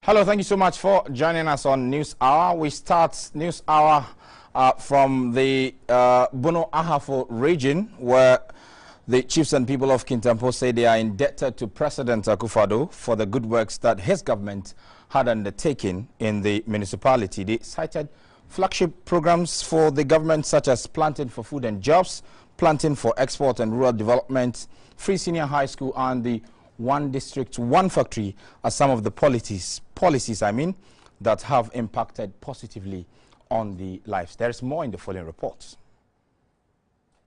Hello, thank you so much for joining us on News Hour. We start News Hour from the Bono Ahafo region, where the chiefs and people of Kintampo say they are indebted to President Akufo-Addo for the good works that his government had undertaken in the municipality. They cited flagship programs for the government, such as planting for food and jobs, planting for export and rural development, free senior high school, and the one district, one factory are some of the policies that have impacted positively on the lives. There is more in the following reports.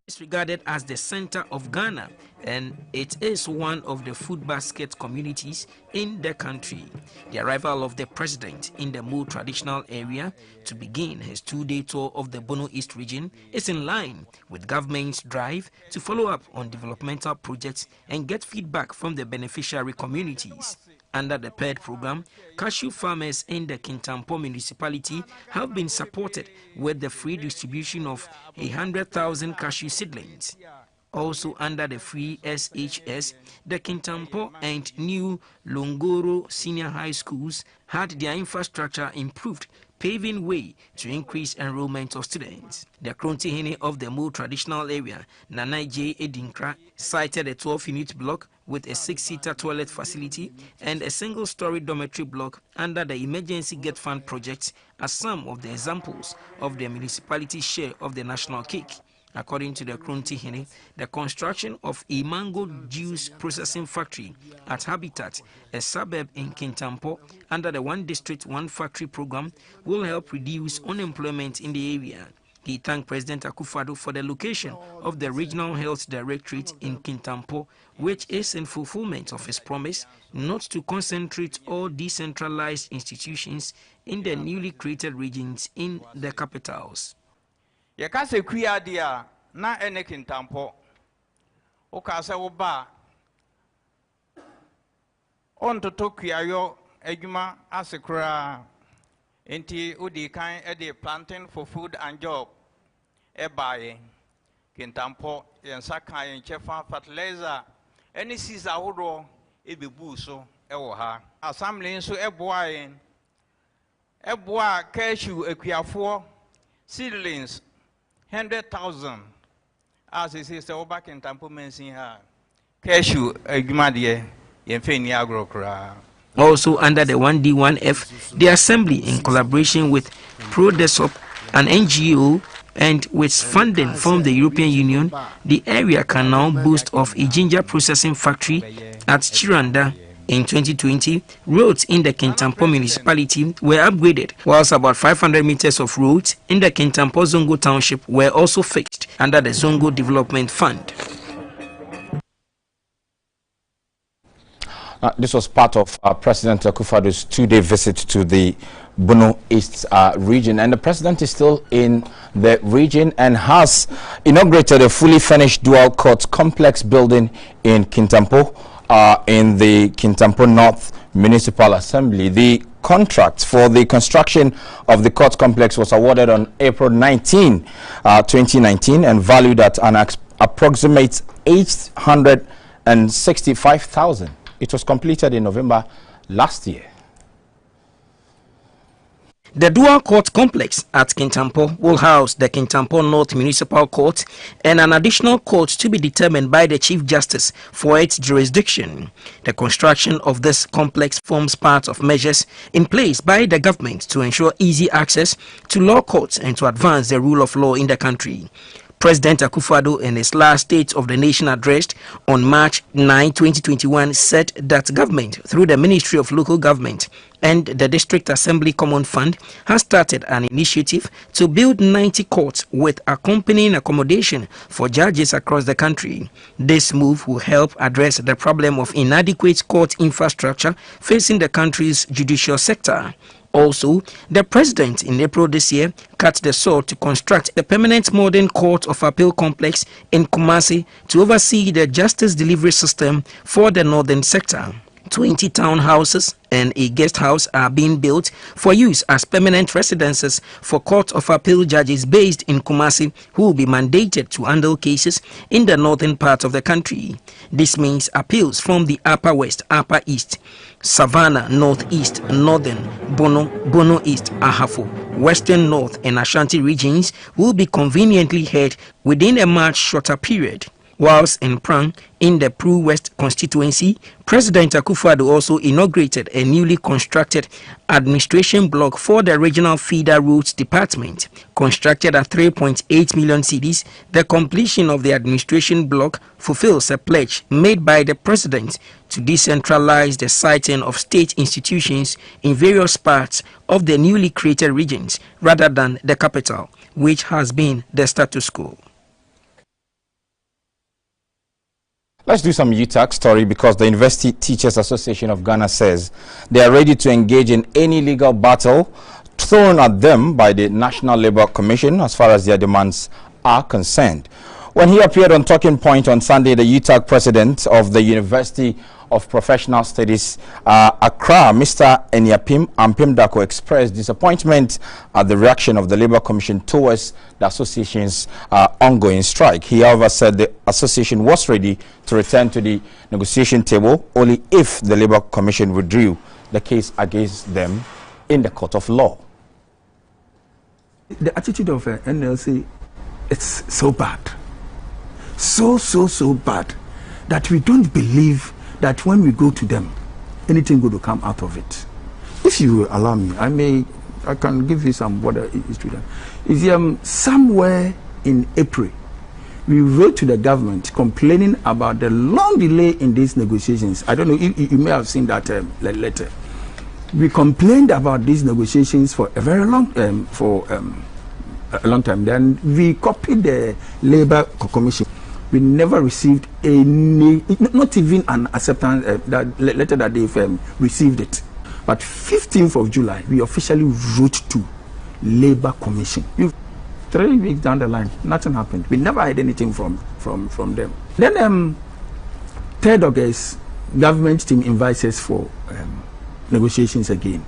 It's regarded as the center of Ghana, and it is one of the food basket communities in the country. The arrival of the president in the more traditional area to begin his two-day tour of the Bono East region is in line with government's drive to follow up on developmental projects and get feedback from the beneficiary communities. Under the PED program, cashew farmers in the Kintampo municipality have been supported with the free distribution of 100,000 cashew seedlings. Also under the free SHS, the Kintampo and New Longoro senior high schools had their infrastructure improved, paving way to increase enrollment of students. The Krontihene of the more traditional area, Nana J. Edinkra, cited a 12-unit block with a 6-seater toilet facility and a single-story dormitory block under the Emergency Get Fund project as some of the examples of the municipality's share of the national cake. According to the Krontihene, the construction of a mango juice processing factory at Habitat, a suburb in Kintampo, under the One District, One Factory program will help reduce unemployment in the area. He thanked President Akufo-Addo for the location of the Regional Health Directorate in Kintampo, which is in fulfillment of his promise not to concentrate all decentralized institutions in the newly created regions in the capitals. Yakase kuya dia na ene Kintampo okase wo ba ontoto kuayo adwuma asekura enti odi kan e planting for food and job e bae Kintampo yensa kan chefa fertilizer any seeds ahodo e bebu so e wo ha assembly nso e boa cashew akuafo seedlings 100,000 as it is over Kintampo mention her cashew agumade yemfeni agro kra. Also under the 1D1F, the assembly in collaboration with ProDesop, an NGO, and with funding from the European Union, the area can now boast of a ginger processing factory at Chiranda. In 2020, roads in the Kintampo municipality were upgraded, whilst about 500 meters of roads in the Kintampo Zongo township were also fixed under the Zongo Development Fund. This was part of President Akufo-Addo's two-day visit to the Bono East region, and the president is still in the region and has inaugurated a fully furnished dual court complex building in Kintampo, in the Kintampo North Municipal Assembly. The contract for the construction of the court complex was awarded on April 19, 2019, and valued at an approximate 865,000. It was completed in November last year. The dual court complex at Kintampo will house the Kintampo North Municipal Court and an additional court to be determined by the Chief Justice for its jurisdiction. The construction of this complex forms part of measures in place by the government to ensure easy access to law courts and to advance the rule of law in the country. President Akufo-Addo, in his last State of the Nation address on March 9, 2021, said that government, through the Ministry of Local Government and the District Assembly Common Fund, has started an initiative to build 90 courts with accompanying accommodation for judges across the country. This move will help address the problem of inadequate court infrastructure facing the country's judicial sector. Also, the president in April this year cut the saw to construct a permanent modern court of appeal complex in Kumasi to oversee the justice delivery system for the northern sector. 20 townhouses and a guest house are being built for use as permanent residences for Court of Appeal judges based in Kumasi who will be mandated to handle cases in the northern part of the country. This means appeals from the Upper West, Upper East, Savannah, Northeast, Northern, Bono East, Ahafo, Western North and Ashanti regions will be conveniently heard within a much shorter period. Whilst in Prang, in the Pru West constituency, President Akufo-Addo also inaugurated a newly constructed administration block for the Regional Feeder Roads Department. Constructed at 3.8 million cedis, the completion of the administration block fulfills a pledge made by the President to decentralize the siting of state institutions in various parts of the newly created regions rather than the capital, which has been the status quo. Let's do some UTAC story because the University Teachers Association of Ghana says they are ready to engage in any legal battle thrown at them by the National Labour Commission as far as their demands are concerned. When he appeared on Talking Point on Sunday, the UTAC president of the University of Professional Studies, Accra, Mr. Eniapim Ampimdako, expressed disappointment at the reaction of the Labour Commission towards the association's ongoing strike. He, however, said the association was ready to return to the negotiation table only if the Labour Commission withdrew the case against them in the court of law. The attitude of NLC, it's so bad. So bad that we don't believe that when we go to them, anything good will come out of it. If you will allow me, I can give you some border history. It's somewhere in April, we wrote to the government complaining about the long delay in these negotiations. I don't know if you may have seen that letter. We complained about these negotiations for a very long a long time. Then we copied the Labour Commission. We never received any, not even an acceptance that letter that they've received it. But 15th of July, we officially wrote to Labour Commission. 3 weeks down the line, nothing happened. We never had anything from them. Then 3rd August, government team invites us for negotiations again.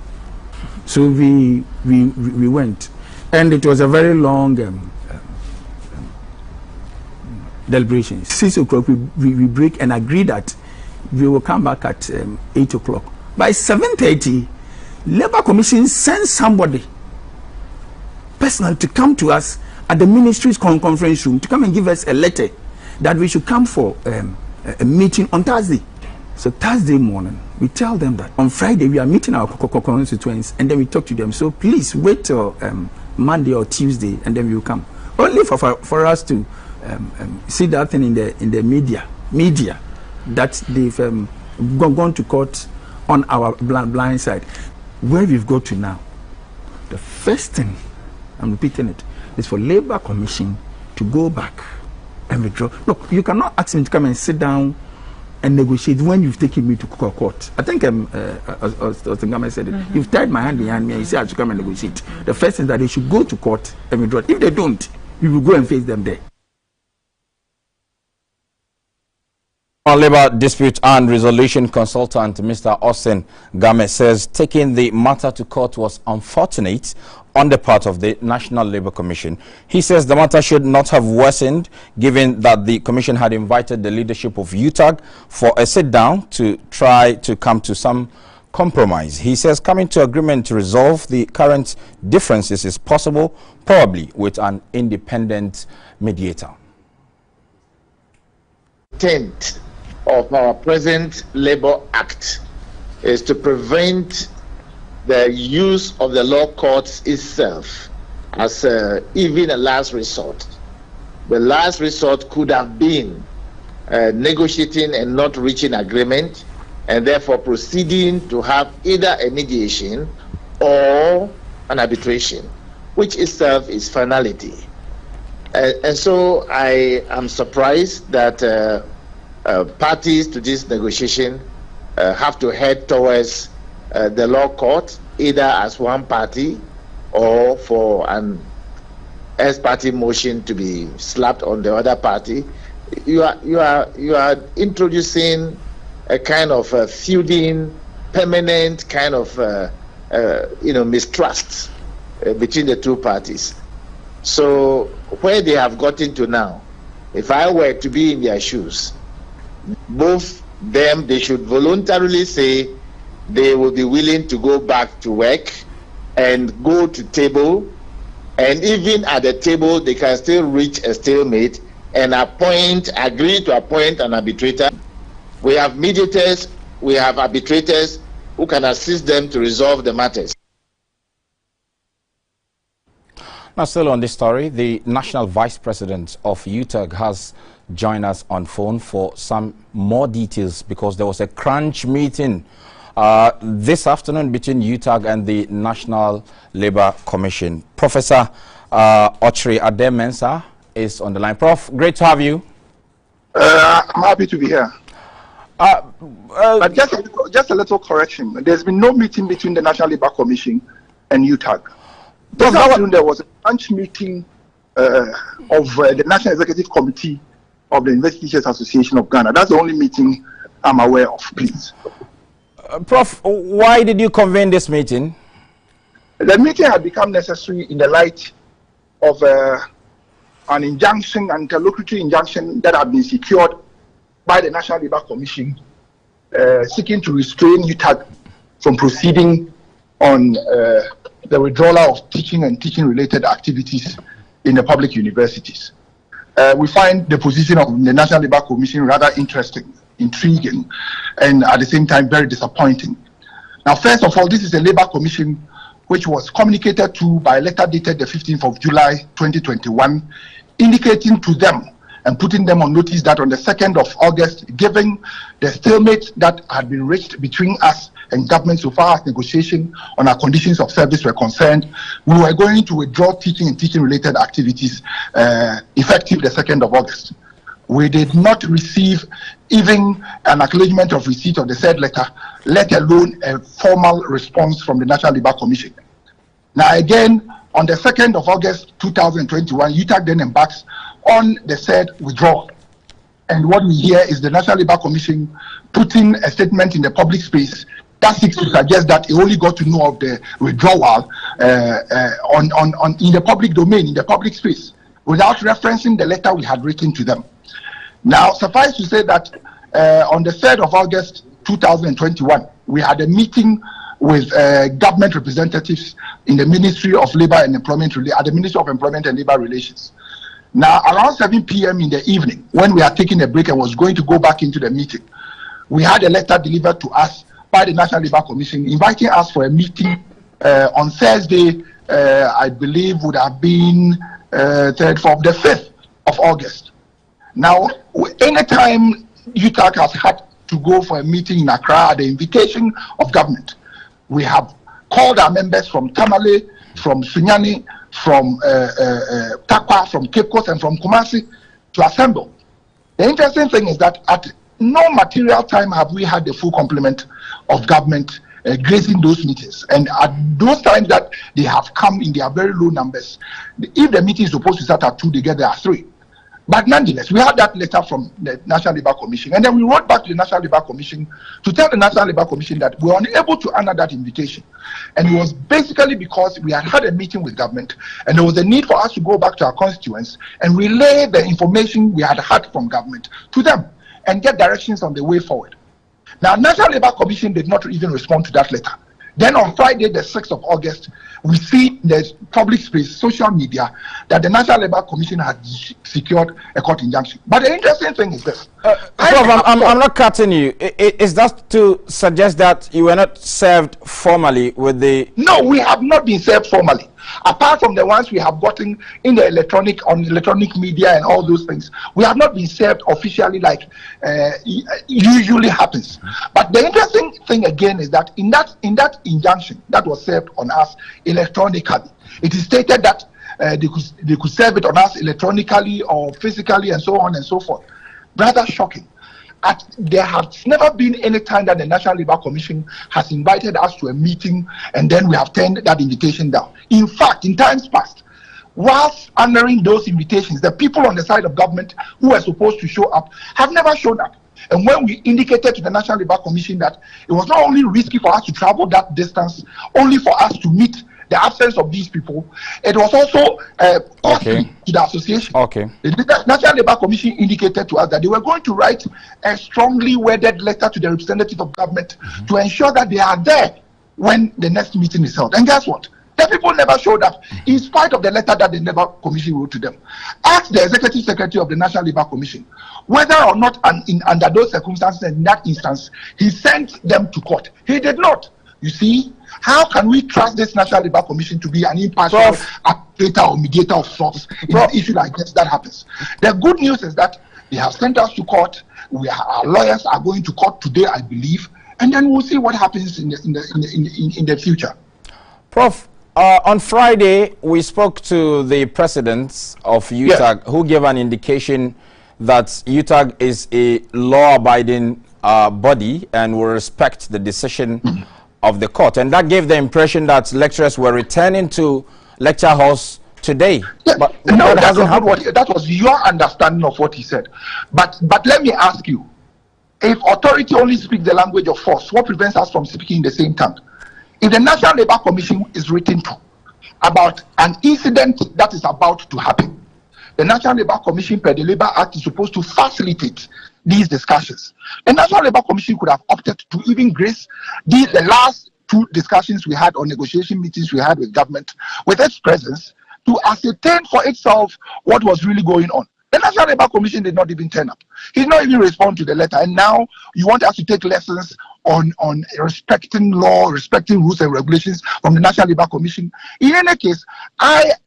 So we went, and it was a very long deliberation. 6 o'clock, we break and agree that we will come back at 8 o'clock. By 7:30, Labour Commission sends somebody personally to come to us at the ministry's conference room to come and give us a letter that we should come for a meeting on Thursday. So Thursday morning, we tell them that on Friday we are meeting our constituents, and then we talk to them. So please wait till Monday or Tuesday, and then we will come. Only for us to see that thing in the media that they've gone to court on our blind side. Where we've got to now, the first thing, I'm repeating it, is for Labour Commission to go back and withdraw. Look, you cannot ask me to come and sit down and negotiate when you've taken me to court. I think Osingame said it. You've tied my hand behind me and you say I should come and negotiate. The first thing is that they should go to court and withdraw. If they don't, we will go and face them there. Labour Dispute and Resolution Consultant Mr. Austin Game says taking the matter to court was unfortunate on the part of the National Labour Commission. He says the matter should not have worsened given that the Commission had invited the leadership of UTAG for a sit-down to try to come to some compromise. He says coming to agreement to resolve the current differences is possible, probably with an independent mediator. Intent of our present Labour Act is to prevent the use of the law courts itself as even a last resort. The last resort could have been negotiating and not reaching agreement, and therefore proceeding to have either a mediation or an arbitration, which itself is finality. And so I am surprised that parties to this negotiation have to head towards the law court, either as one party or for an ex-party motion to be slapped on the other party. You are introducing a kind of feuding, permanent kind of mistrust between the two parties. So where they have gotten to now, if I were to be in their shoes, both them, they should voluntarily say they will be willing to go back to work and go to table, and even at the table they can still reach a stalemate and agree to appoint an arbitrator. We have mediators, we have arbitrators who can assist them to resolve the matters. Now, still on this story, the National Vice President of UTAG has joined us on phone for some more details, because there was a crunch meeting this afternoon between UTAG and the National Labour Commission. Professor Ochre Adem-Mensah is on the line. Prof, great to have you. I'm happy to be here. But just a little correction. There's been no meeting between the National Labour Commission and UTAG. This afternoon there was a lunch meeting of the National Executive Committee of the University Teachers Association of Ghana. That's the only meeting I'm aware of, please. Prof, why did you convene this meeting? The meeting had become necessary in the light of an injunction, an interlocutory injunction that had been secured by the National Labour Commission, seeking to restrain UTAG from proceeding on the withdrawal of teaching and teaching-related activities in the public universities. We find the position of the National Labour Commission rather interesting, intriguing, and at the same time very disappointing. Now, first of all, this is a Labour Commission which was communicated to by a letter dated the 15th of July 2021, indicating to them and putting them on notice that on the 2nd of August, given the stalemate that had been reached between us and government so far as negotiation on our conditions of service were concerned, we were going to withdraw teaching and teaching-related activities effective the 2nd of August. We did not receive even an acknowledgement of receipt of the said letter, let alone a formal response from the National Labour Commission. Now again, on the 2nd of August 2021, UTAG then embarks on the said withdrawal. And what we hear is the National Labour Commission putting a statement in the public space that seeks to suggest that he only got to know of the withdrawal in the public domain, in the public space, without referencing the letter we had written to them. Now, suffice to say that on the 3rd of August 2021, we had a meeting with government representatives in the Ministry of Labour and Employment, at the Ministry of Employment and Labour Relations. Now, around 7 p.m. in the evening, when we had taken a break and was going to go back into the meeting, we had a letter delivered to us by the National Labour Commission inviting us for a meeting on Thursday, I believe would have been the 5th of August. Now, anytime UTAG has had to go for a meeting in Accra at the invitation of government, we have called our members from Tamale, from Sunyani, from Takwa, from Cape Coast, and from Kumasi to assemble. The interesting thing is that at no material time have we had the full complement of government gracing those meetings. And at those times that they have come in their very low numbers, if the meeting is supposed to start at 2, they get there at 3. But nonetheless, we had that letter from the National Labour Commission, and then we wrote back to the National Labour Commission to tell the National Labour Commission that we were unable to honor that invitation. And it was basically because we had had a meeting with government, and there was a need for us to go back to our constituents and relay the information we had had from government to them and get directions on the way forward. Now, National Labour Commission did not even respond to that letter. Then on Friday, the 6th of August, we see in the public space, social media, that the National Labour Commission had secured a court injunction. But the interesting thing is this. I'm not cutting you. Is that to suggest that you were not served formally with the... No, we have not been served formally. Apart from the ones we have gotten in the electronic media and all those things, we have not been served officially like usually happens. But the interesting thing again is that in that injunction that was served on us electronically, it is stated that they could serve it on us electronically or physically and so on and so forth. Rather shocking. There has never been any time that the National Labour Commission has invited us to a meeting and then we have turned that invitation down. In fact, in times past, whilst honoring those invitations, the people on the side of government who were supposed to show up have never shown up. And when we indicated to the National Labour Commission that it was not only risky for us to travel that distance, only for us to meet the absence of these people, it was also costly to the association. The National Labour Commission indicated to us that they were going to write a strongly worded letter to the representative of government to ensure that they are there when the next meeting is held. And guess what? The people never showed up, in spite of the letter that the Labour Commission wrote to them. Ask the Executive Secretary of the National Labour Commission whether or not, under those circumstances, in that instance, he sent them to court. He did not. You see, how can we trust this National Labour Commission to be an impartial arbitrator or mediator of sorts in an issue like this that happens? The good news is that they have sent us to court. Our lawyers are going to court today, I believe, and then we'll see what happens in the future. Prof, on Friday, we spoke to the president of UTAG, who gave an indication that UTAG is a law-abiding body and will respect the decision of the court. And that gave the impression that lecturers were returning to lecture halls today. Yeah, but no, that was your understanding of what he said. But let me ask you, if authority only speaks the language of force, what prevents us from speaking the same tongue? If the National Labour Commission is written to about an incident that is about to happen, the National Labour Commission per the Labour Act is supposed to facilitate these discussions. The National Labour Commission could have opted to even grace the last two discussions we had, or negotiation meetings we had with government, with its presence, to ascertain for itself what was really going on. The National Labour Commission did not even turn up. He did not even respond to the letter. And now you want us to take lessons on respecting law, respecting rules and regulations from the National Labour Commission. In any case,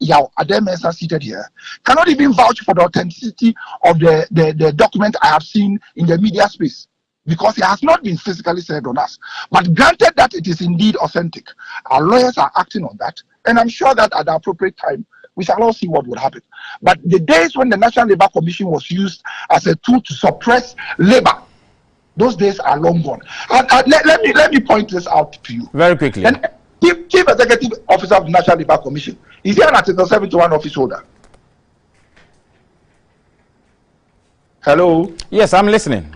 Yao Adem-Mensah, seated here, cannot even vouch for the authenticity of the document I have seen in the media space, because it has not been physically served on us. But granted that it is indeed authentic, our lawyers are acting on that, and I'm sure that at the appropriate time, we shall all see what would happen. But the days when the National Labour Commission was used as a tool to suppress labor, those days are long gone. Let me point this out to you very quickly. And Chief Executive Officer of the National Labour Commission, is he an Article 71 office holder? Hello? Yes, I'm listening.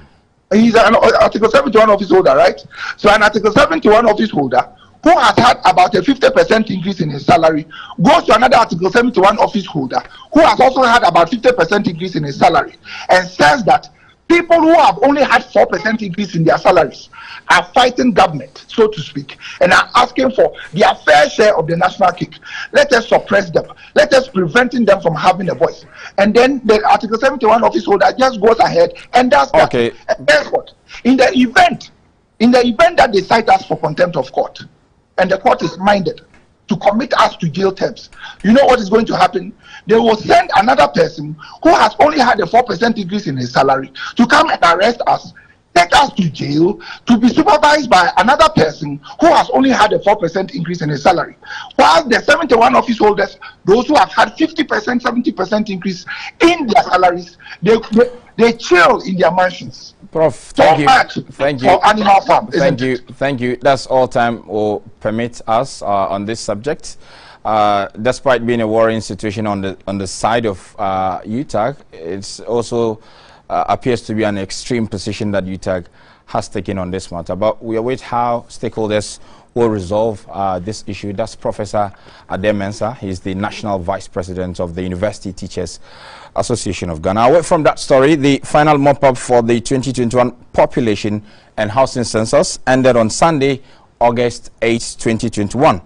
He's an Article 71 office holder, right? So an Article 71 office holder who has had about a 50% increase in his salary goes to another Article 71 office holder who has also had about 50% increase in his salary, and says that people who have only had 4% increase in their salaries are fighting government, so to speak, and are asking for their fair share of the national cake. Let us suppress them. Let us preventing them from having a voice. And then the Article 71 office holder just goes ahead and does that. Okay. And guess what? In the event that they cite us for contempt of court, and the court is minded to commit us to jail terms, you know what is going to happen? They will send another person who has only had a 4% increase in his salary to come and arrest us, take us to jail, to be supervised by another person who has only had a 4% increase in his salary. While the 71 office holders, those who have had 50%, 70% increase in their salaries, they chill in their mansions. Prof, thank you. Thank you. For animal farm. Thank you. That's all time will permit us on this subject. Despite being a worrying situation on the side of UTAG, it's also appears to be an extreme position that UTAG has taken on this matter. But we await how stakeholders will resolve this issue. That's Professor Adem-Mensah. He's the National Vice President of the University Teachers Association of Ghana. Away from that story, the final mop-up for the 2021 population and housing census ended on Sunday, August 8, 2021.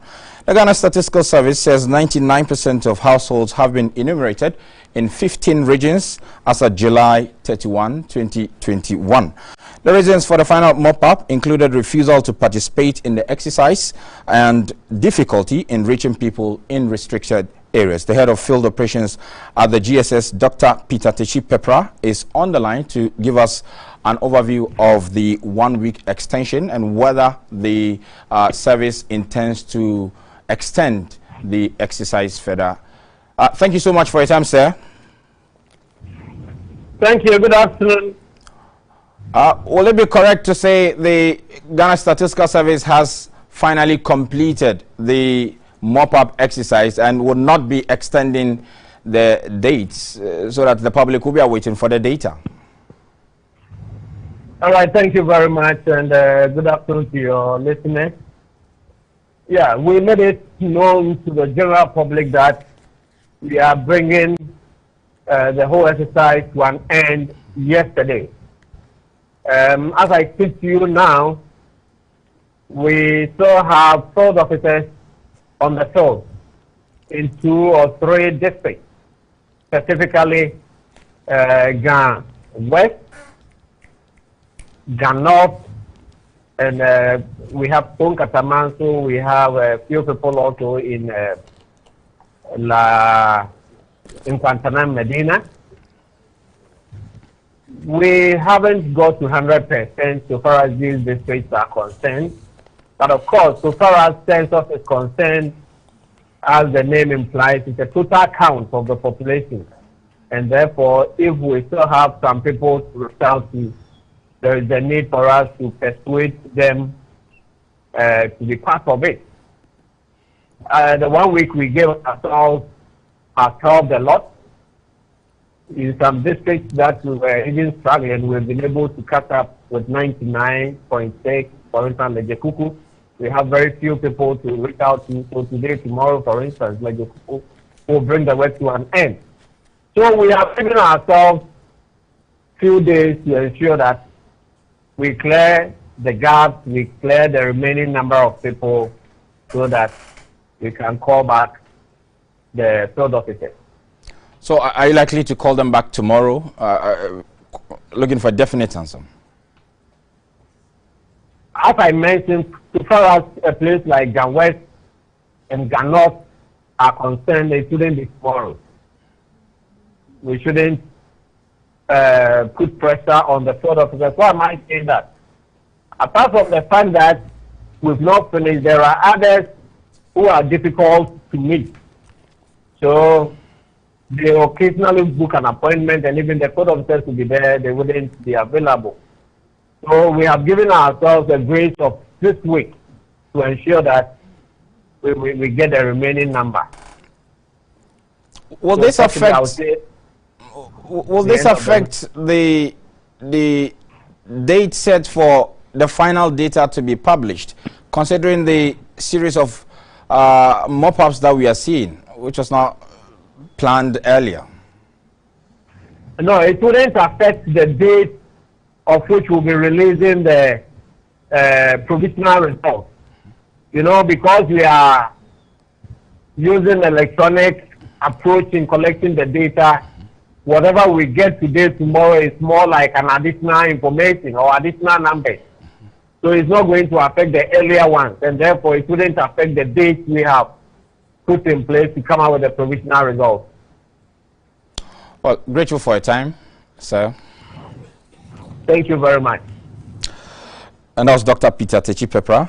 The Ghana Statistical Service says 99% of households have been enumerated in 15 regions as of July 31, 2021. The reasons for the final mop-up included refusal to participate in the exercise and difficulty in reaching people in restricted areas. The head of field operations at the GSS, Dr. Peter Techi Pepra, is on the line to give us an overview of the 1-week extension and whether the service intends to extend the exercise further. Thank you so much for your time, sir. Thank you. Good afternoon. Will it be correct to say the Ghana Statistical Service has finally completed the mop-up exercise and would not be extending the dates so that the public will be awaiting for the data? All right, thank you very much, and good afternoon to your listeners. Yeah, we made it known to the general public that we are bringing the whole exercise to an end yesterday. As I speak to you now, we still have field officers on the field in 2 or 3 districts, specifically Gan West, Gan North, and we have Tonkatamanso. We have a few people also in Quantanam, Medina. We haven't got to 100% so far as these districts are concerned. But of course, so far as census is concerned, as the name implies, it's a total count of the population. And therefore, if we still have some people to reach out to, there is a need for us to persuade them to be part of it. The 1 week we gave ourselves has helped a lot. In some districts that we were even struggling, we've been able to catch up with 99.6. For instance, Lejekuku, we have very few people to reach out to. So today, tomorrow, for instance, Lejekuku will bring the work to an end. So we have given ourselves few days to ensure that we clear the gaps, we clear the remaining number of people so that we can call back the field officers. So are you likely to call them back tomorrow, looking for a definite answer? As I mentioned, so far as a place like Gan West and Gan North are concerned, it shouldn't be tomorrow. We shouldn't put pressure on the field officers. Why am I saying that? Apart from the fact that we've not finished, there are others who are difficult to meet. So they occasionally book an appointment, and even the field officers will be there, they wouldn't be available. So we have given ourselves a grace of this week to ensure that we get the remaining number. Will this affect? Will this affect the date set for the final data to be published, considering the series of mop-ups that we are seeing, which was not planned earlier? No, it wouldn't affect the date of which we'll be releasing the provisional results. You know, because we are using electronic approach in collecting the data, whatever we get today, tomorrow is more like an additional information or additional numbers. So it's not going to affect the earlier ones, and therefore it wouldn't affect the dates we have put in place to come out with the provisional results. Well, grateful for your time, sir. Thank you very much. And that was Dr. Peter Techi-Pepra.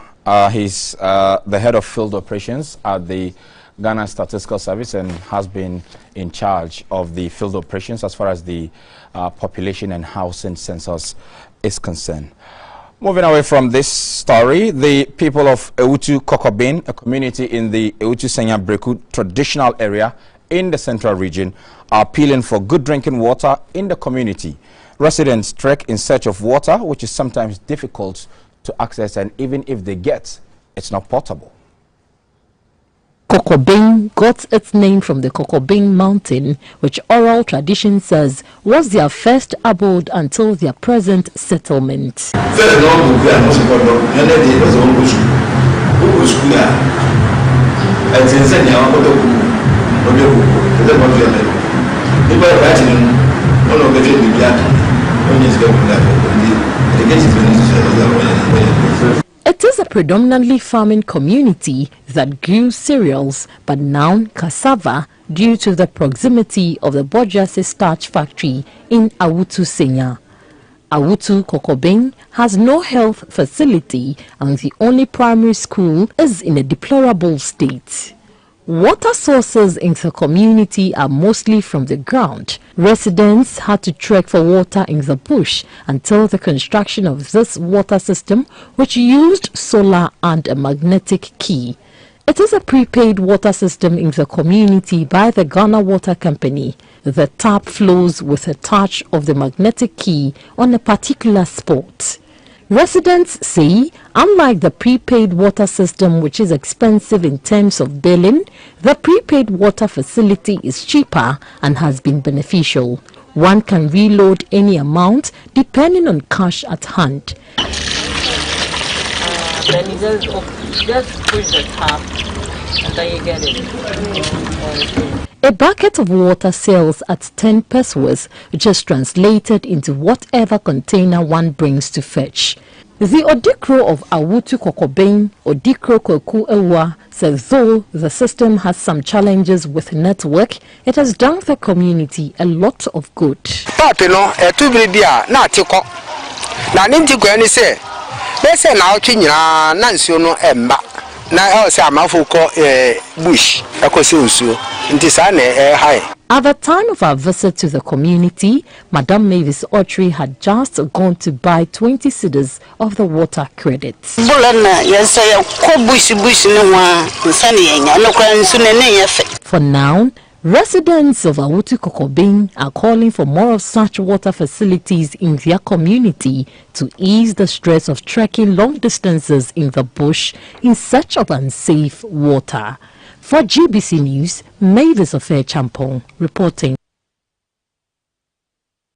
He's the head of field operations at the Ghana Statistical Service and has been in charge of the field operations as far as the population and housing census is concerned. Moving away from this story, the people of Ewutu Kokobin, a community in the Ewutu Senya Breku traditional area in the central region, are appealing for good drinking water in the community. Residents trek in search of water, which is sometimes difficult to access, and even if they get, it's not potable. Kokobin got its name from the Kokobin mountain, which oral tradition says was their first abode until their present settlement. It is a predominantly farming community that grew cereals, but now cassava, due to the proximity of the Bojase starch factory in Ewutu Senya. Ewutu Kokobin has no health facility, and the only primary school is in a deplorable state. Water sources in the community are mostly from the ground. Residents had to trek for water in the bush until the construction of this water system, which used solar and a magnetic key. It is a prepaid water system in the community by the Ghana Water Company. The tap flows with a touch of the magnetic key on a particular spot. Residents say, unlike the prepaid water system, which is expensive in terms of billing, the prepaid water facility is cheaper and has been beneficial. One can reload any amount depending on cash at hand. Then you just push the tap and then you get it. A bucket of water sells at 10 pesos, just translated into whatever container one brings to fetch. The Odikro of Awutu Kokobeng, Odikro Koku Ewa, says though the system has some challenges with network, it has done the community a lot of good. Papino, a 2 billion, not Tiko. Now, Ninti say, they say now, Kenya, Nancio, Emma. Now, I say, I'm a bush, a cosusu, in this high. At the time of our visit to the community, Madam Mavis Autry had just gone to buy 20 cedis of the water credits. For now, residents of Awutu Kokobeng are calling for more of such water facilities in their community to ease the stress of trekking long distances in the bush in search of unsafe water. For GBC News, Mavis Champong reporting.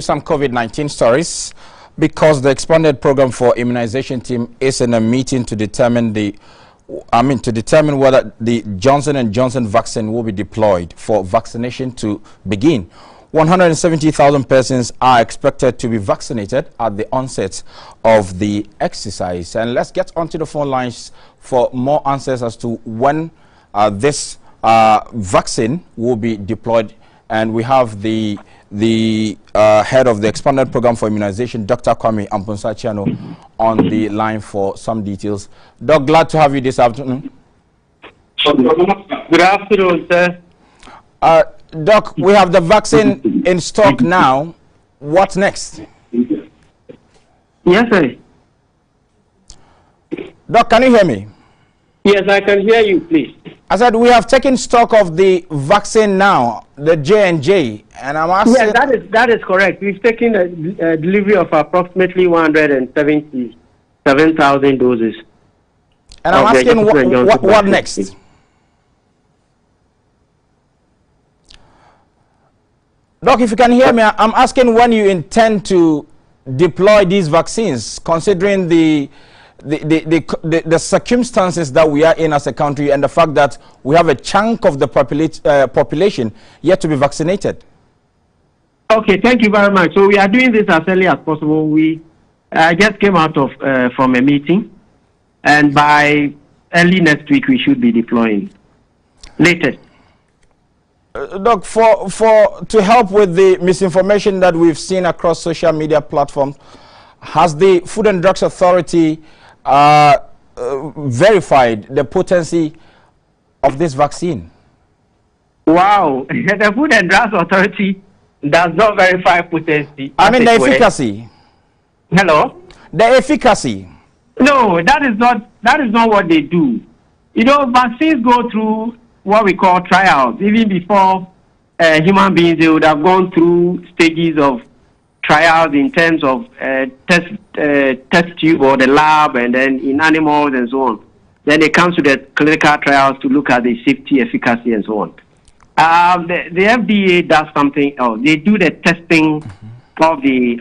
Some COVID-19 stories, because the expanded program for immunization team is in a meeting to determine whether the Johnson & Johnson vaccine will be deployed for vaccination to begin. 170,000 persons are expected to be vaccinated at the onset of the exercise. And let's get onto the phone lines for more answers as to when this vaccine will be deployed, and we have the head of the expanded program for immunization, Dr. Kwame Amponsa-Chiano, on the line for some details. Doc, glad to have you this afternoon. Good afternoon, sir. Doc, we have the vaccine in stock now. What next? Yes, sir. Doc, can you hear me? Yes, I can hear you, please. I said we have taken stock of the vaccine now, the J&J, and I'm asking... Yes, that is correct. We've taken a delivery of approximately 177,000 doses. And I'm asking what next? Doc, if you can hear me, I'm asking when you intend to deploy these vaccines, considering the circumstances that we are in as a country and the fact that we have a chunk of the population yet to be vaccinated. Okay, thank you very much. So we are doing this as early as possible. We just came out of from a meeting, and by early next week we should be deploying. Latest. Doc, to help with the misinformation that we've seen across social media platforms, has the Food and Drugs Authority verified the potency of this vaccine? Wow, the Food and Drugs Authority does not verify potency. I mean the efficacy. Hello? The efficacy. No, that is not what they do. You know, vaccines go through what we call trials. Even before human beings, they would have gone through stages of trials in terms of test tube or the lab, and then in animals and so on. Then it comes to the clinical trials to look at the safety, efficacy, and so on. The FDA does something else. They do the testing of the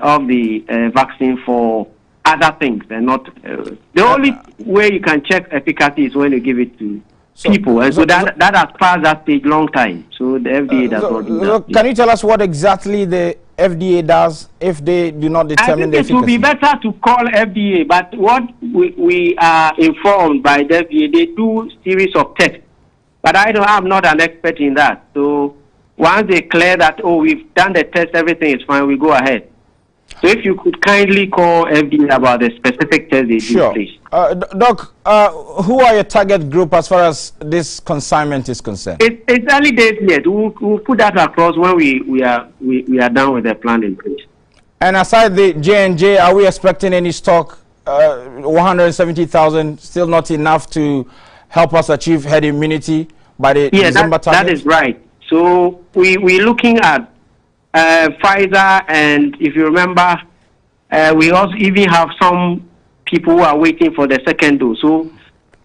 vaccine for other things, and not the only way you can check efficacy is when you give it to people, and so that has passed that stage long time. So the FDA does not do that. Can you tell us what exactly the FDA does if they do not determine the efficacy? It would be better to call FDA, but what we are informed by the FDA, they do series of tests. But I'm not an expert in that. So once they clear that, oh, we've done the test, everything is fine, we go ahead. So if you could kindly call FDA about the specific test they do, please. Doc, who are your target group as far as this consignment is concerned? It's early days yet. We'll put that across when we are done with the plan in place. And aside the J&J, are we expecting any stock? 170,000, still not enough to help us achieve herd immunity by the December target? That is right. So we're looking at Pfizer, and if you remember, we also even have some people who are waiting for the second dose. So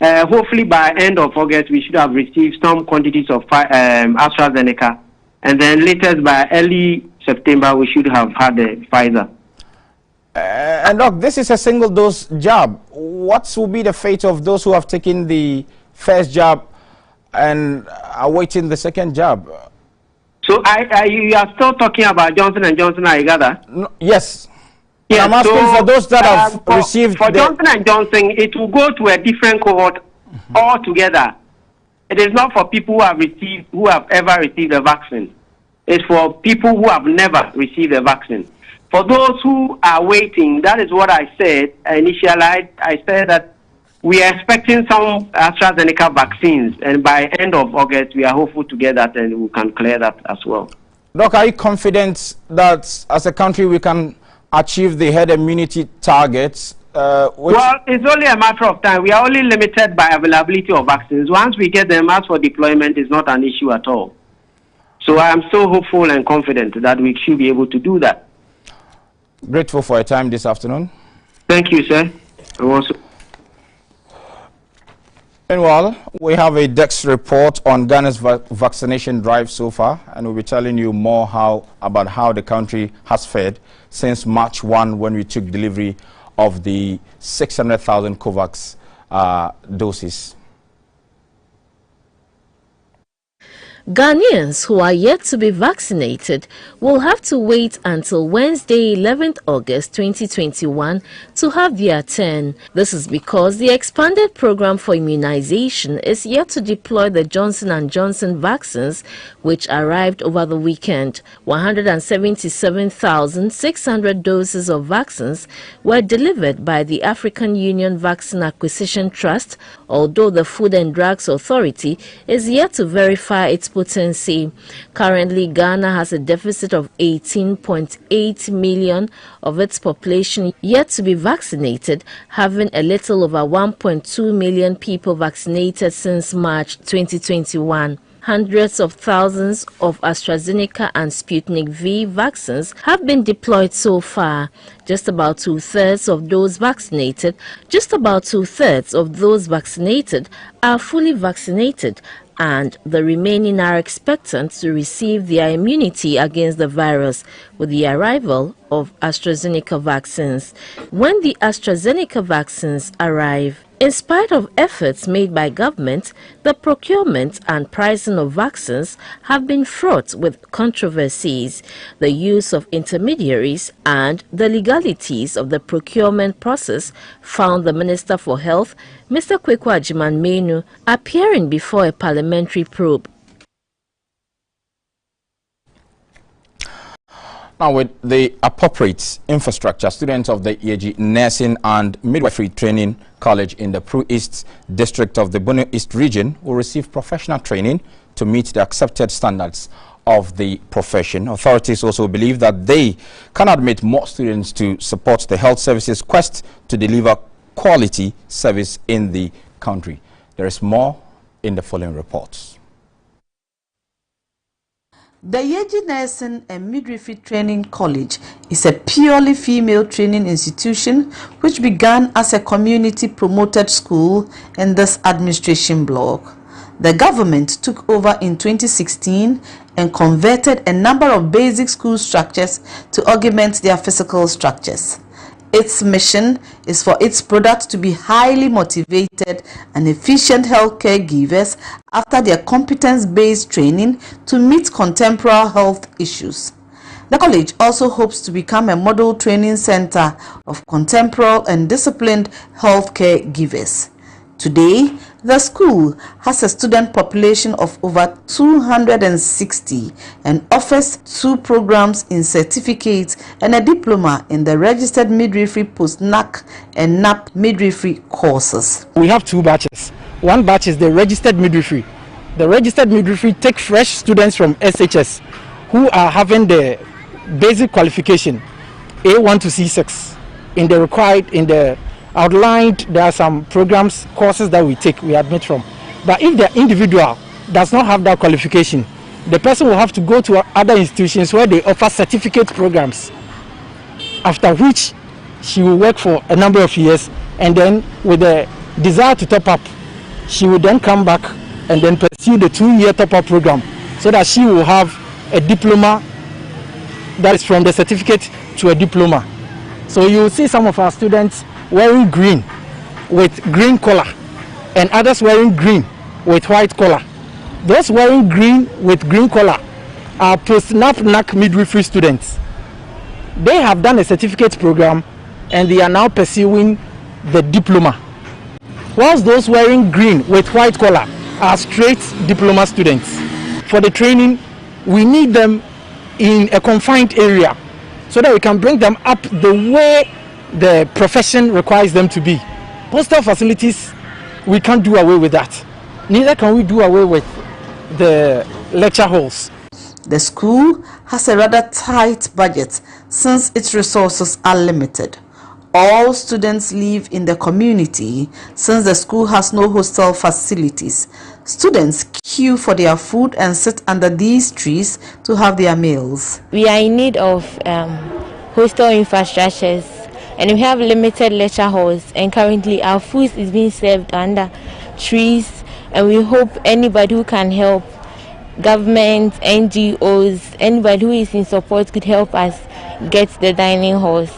hopefully by end of August, we should have received some quantities of AstraZeneca. And then latest by early September, we should have had the Pfizer. And Doc, this is a single dose jab. What will be the fate of those who have taken the first jab and are waiting the second jab? So you are still talking about Johnson & Johnson, I gather? No, yes. Yes, I'm asking for those that have received... For Johnson & Johnson, it will go to a different cohort altogether. It is not for people who have ever received the vaccine. It's for people who have never received the vaccine. For those who are waiting, that is what I said initially. I said that we are expecting some AstraZeneca vaccines, and by end of August, we are hopeful to get that, and we can clear that as well. Doc, are you confident that as a country we can achieve the herd immunity targets? Well, it's only a matter of time. We are only limited by availability of vaccines. Once we get them, as for deployment, it's not an issue at all. So I am so hopeful and confident that we should be able to do that. Grateful for your time this afternoon. Thank you, sir. Meanwhile, we have a Dex report on Ghana's vaccination drive so far, and we'll be telling you more about how the country has fared since March 1, when we took delivery of the 600,000 COVAX doses. Ghanaians who are yet to be vaccinated will have to wait until Wednesday, 11th August 2021 to have their turn. This is because the expanded program for immunization is yet to deploy the Johnson & Johnson vaccines, which arrived over the weekend. 177,600 doses of vaccines were delivered by the African Union Vaccine Acquisition Trust, although the Food and Drugs Authority is yet to verify its potency. Currently, Ghana has a deficit of 18.8 million of its population yet to be vaccinated, having a little over 1.2 million people vaccinated since March 2021. Hundreds of thousands of AstraZeneca and Sputnik V vaccines have been deployed so far. Just about two-thirds of those vaccinated are fully vaccinated, and the remaining are expectant to receive their immunity against the virus with the arrival of AstraZeneca vaccines. When the AstraZeneca vaccines arrive, in spite of efforts made by government, the procurement and pricing of vaccines have been fraught with controversies. The use of intermediaries and the legalities of the procurement process found the Minister for Health, Mr. Kweku Agyeman-Manu, appearing before a parliamentary probe. Now, with the appropriate infrastructure, students of the EAG Nursing and Midwifery Training College in the Pro East District of the Bono East region will receive professional training to meet the accepted standards of the profession. Authorities also believe that they can admit more students to support the health services quest to deliver quality service in the country. There is more in the following reports. The Yeji Nursing and Midwifery Training College is a purely female training institution which began as a community-promoted school in this administration block. The government took over in 2016 and converted a number of basic school structures to augment their physical structures. Its mission is for its products to be highly motivated and efficient healthcare givers after their competence-based training to meet contemporary health issues. The college also hopes to become a model training center of contemporary and disciplined healthcare givers. Today, the school has a student population of over 260 and offers 2 programs in certificates and a diploma in the registered midwifery post-NAC and NAP midwifery courses. We have 2 batches. One batch is the registered midwifery. The registered midwifery take fresh students from SHS who are having the basic qualification A1 to C6 in the required, in the outlined. There are some programs, courses that we admit from. But if the individual does not have that qualification, the person will have to go to other institutions where they offer certificate programs, after which she will work for a number of years, and then with the desire to top up, she will then come back and then pursue the 2-year top-up program, so that she will have a diploma that is from the certificate to a diploma. So you will see some of our students wearing green with green collar, and others wearing green with white collar. Those wearing green with green collar are post-NAFNAC midwifery students. They have done a certificate program and they are now pursuing the diploma. Whilst those wearing green with white collar are straight diploma students. For the training, we need them in a confined area so that we can bring them up the way the profession requires them to be. Hostel facilities, we can't do away with that. Neither can we do away with the lecture halls. The school has a rather tight budget since its resources are limited. All students live in the community since the school has no hostel facilities. Students queue for their food and sit under these trees to have their meals. We are in need of hostel infrastructures, and we have limited lecture halls, and currently our food is being served under trees, and we hope anybody who can help, government, NGOs, anybody who is in support could help us get the dining halls,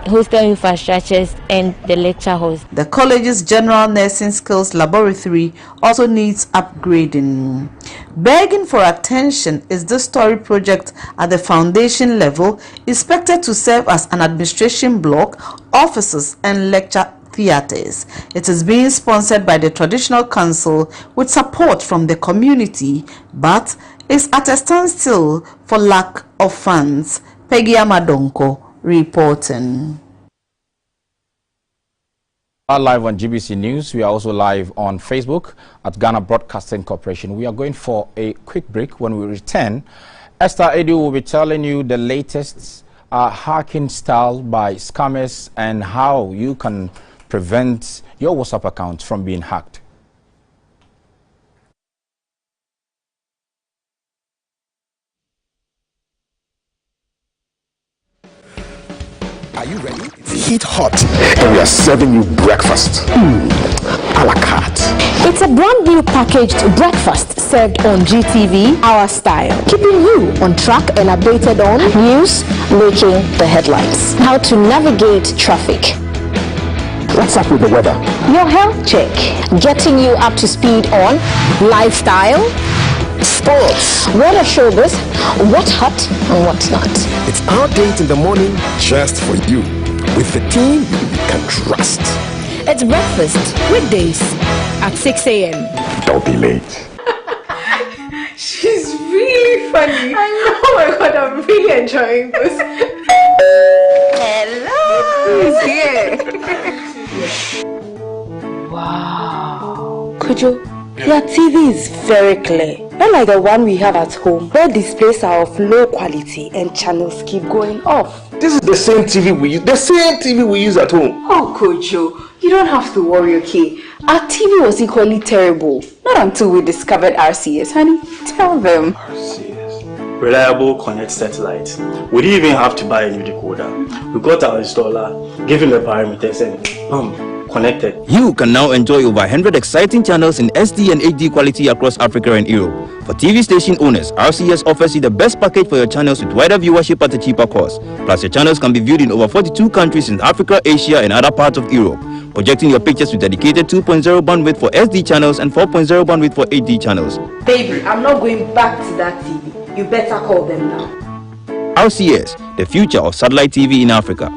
hostel infrastructures and the lecture halls. The college's general nursing skills laboratory also needs upgrading. Begging for attention is the story project at the foundation level, expected to serve as an administration block, offices and lecture theatres. It is being sponsored by the Traditional Council with support from the community, but is at a standstill for lack of funds. Peggy Amadonko reporting. We are live on GBC News. We are also live on Facebook at Ghana Broadcasting Corporation. We are going for a quick break. When we return, Esther Edu will be telling you the latest hacking style by scammers and how you can prevent your WhatsApp account from being hacked. Are you ready? It's heat hot, and we are serving you breakfast. A la carte. It's a brand new packaged breakfast served on GTV, our style, keeping you on track and updated on news, making the headlines, how to navigate traffic. What's up with the weather? Your health check, getting you up to speed on lifestyle, sports, what are showbiz, what's hot and what's not. It's our date in the morning just for you, with the team you can trust. It's breakfast weekdays at 6 a.m. Don't be late. She's really funny. I know. Oh my god, I'm really enjoying this. Hello. Who's here? Wow. Kojo, your TV is very clear. Not like the one we have at home, where displays are of low quality and channels keep going off. This is the same TV we use. The same TV we use at home. Oh, Kojo, you don't have to worry, okay? Our TV was equally terrible. Not until we discovered RCS, honey. Tell them. RCS. Reliable Connect Satellite. We didn't even have to buy a new decoder. We got our installer, gave him the parameters, and boom. Connected. You can now enjoy over 100 exciting channels in SD and HD quality across Africa and Europe. For TV station owners, RCS offers you the best package for your channels with wider viewership at a cheaper cost. Plus, your channels can be viewed in over 42 countries in Africa, Asia, and other parts of Europe. Projecting your pictures with dedicated 2.0 bandwidth for SD channels and 4.0 bandwidth for HD channels. Baby, I'm not going back to that TV. You better call them now. RCS, the future of satellite TV in Africa.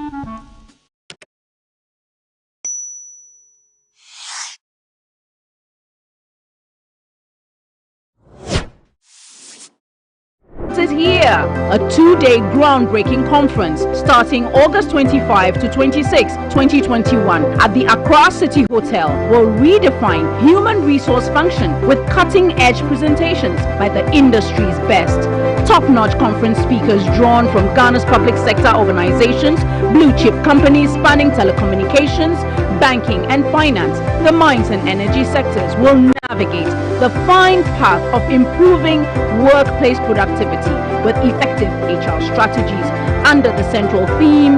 Is here. A 2-day groundbreaking conference starting August 25 to 26, 2021 at the Accra City Hotel will redefine human resource function with cutting-edge presentations by the industry's best. Top-notch conference speakers drawn from Ghana's public sector organizations, blue-chip companies spanning telecommunications, banking and finance, the mines and energy sectors will navigate the fine path of improving workplace productivity with effective HR strategies under the central theme,